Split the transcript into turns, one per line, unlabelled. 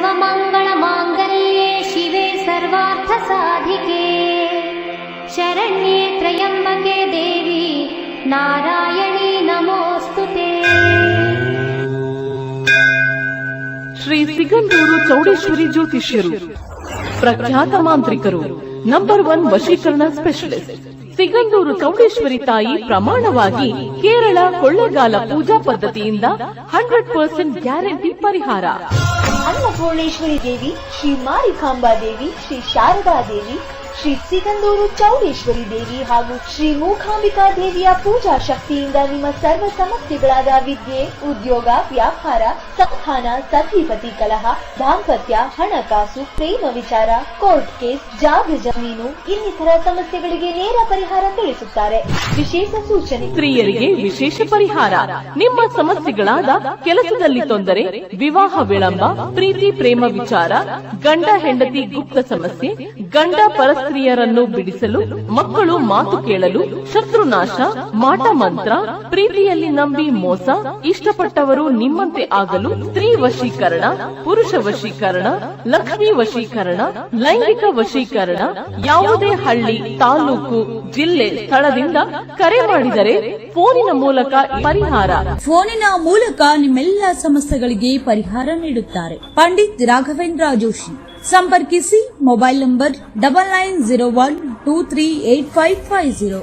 सर्वमङ्गलमाङ्गल्ये शिवे सर्वार्थसाधिके शरण्ये त्र्यम्बके देवी नारायणी नमोस्तुते।
ಶ್ರೀ ಸಿಗಂದೂರು ಚೌಡೇಶ್ವರಿ ಜ್ಯೋತಿಷ್ಯರು ಪ್ರಖ್ಯಾತ ಮಾಂತ್ರಿಕರು, ನಂಬರ್ 1 ವಶೀಕರಣ ಸ್ಪೆಷಲಿಸ್ಟ್. ಸಿಗಂದೂರು ಚೌಡೇಶ್ವರಿ ತಾಯಿ ಪ್ರಮಾಣವಾಗಿ ಕೇರಳ ಕೊಳ್ಳೆಗಾಲ ಪೂಜಾ ಪದ್ಧತಿಯಿಂದ 100% ಗ್ಯಾರಂಟಿ ಪರಿಹಾರ.
ಅನ್ನಪೂರ್ಣೇಶ್ವರಿ ದೇವಿ, ಶ್ರೀ ಮಾರಿಕಾಂಬಾ ದೇವಿ, ಶ್ರೀ ಶಾರದಾ ದೇವಿ, ಶ್ರೀ ಸಿಗಂದೂರು ಚೌಡೇಶ್ವರಿ ದೇವಿ ಹಾಗೂ ಶ್ರೀ ಮೂಕಾಂಬಿಕಾ ದೇವಿಯ ಪೂಜಾ ಶಕ್ತಿಯಿಂದ ನಿಮ್ಮ ಸರ್ವ ಸಮಸ್ಯೆಗಳಾದ ವಿದ್ಯೆ, ಉದ್ಯೋಗ, ವ್ಯಾಪಾರ, ಸಂಧಾನ, ಸತಿಪತಿ ಕಲಹ, ದಾಂಪತ್ಯ, ಹಣಕಾಸು, ಪ್ರೇಮ ವಿಚಾರ, ಕೋರ್ಟ್ ಕೇಸ್, ಜಾಗ ಜಮೀನು ಇನ್ನಿತರ ಸಮಸ್ಯೆಗಳಿಗೆ ನೇರ ಪರಿಹಾರ ತಿಳಿಸುತ್ತಾರೆ. ವಿಶೇಷ ಸೂಚನೆ:
ಸ್ತ್ರೀಯರಿಗೆ ವಿಶೇಷ ಪರಿಹಾರ. ನಿಮ್ಮ ಸಮಸ್ಯೆಗಳಾದ ಕೆಲಸದಲ್ಲಿ ತೊಂದರೆ, ವಿವಾಹ ವಿಳಂಬ, ಪ್ರೀತಿ ಪ್ರೇಮ ವಿಚಾರ, ಗಂಡ ಹೆಂಡತಿ ಗುಪ್ತ ಸಮಸ್ಯೆ, ಗಂಡ ಪರಸ್ತ್ರೀಯರನ್ನು ಬಿಡಿಸಲು, ಮಕ್ಕಳು ಮಾತು ಕೇಳಲು, ಶತ್ರುನಾಶ, ಮಾಟ ಮಂತ್ರ, ಪ್ರೀತಿಯಲ್ಲಿ ನಂಬಿ ಮೋಸ, ಇಷ್ಟಪಟ್ಟವರು ನಿಮ್ಮಂತೆ ಆಗಲು, ಸ್ತ್ರೀ ವಶೀಕರಣ, ಪುರುಷ ವಶೀಕರಣ, ಲಕ್ಷ್ಮೀ ವಶೀಕರಣ, ಲೈಂಗಿಕ ವಶೀಕರಣ. ಯಾವುದೇ ಹಳ್ಳಿ, ತಾಲೂಕು, ಜಿಲ್ಲೆ, ಸ್ಥಳದಿಂದ ಕರೆ ಮಾಡಿದರೆ ಫೋನಿನ ಮೂಲಕ ಪರಿಹಾರ.
ಫೋನಿನ ಮೂಲಕ ನಿಮ್ಮೆಲ್ಲ ಸಮಸ್ಯೆಗಳಿಗೆ ಪರಿಹಾರ ನೀಡುತ್ತಾರೆ. ಪಂಡಿತ್ ರಾಘವೇಂದ್ರ ಜೋಶಿ. ಸಂಪರ್ಕಿಸಿ. Mobile number 9901238550.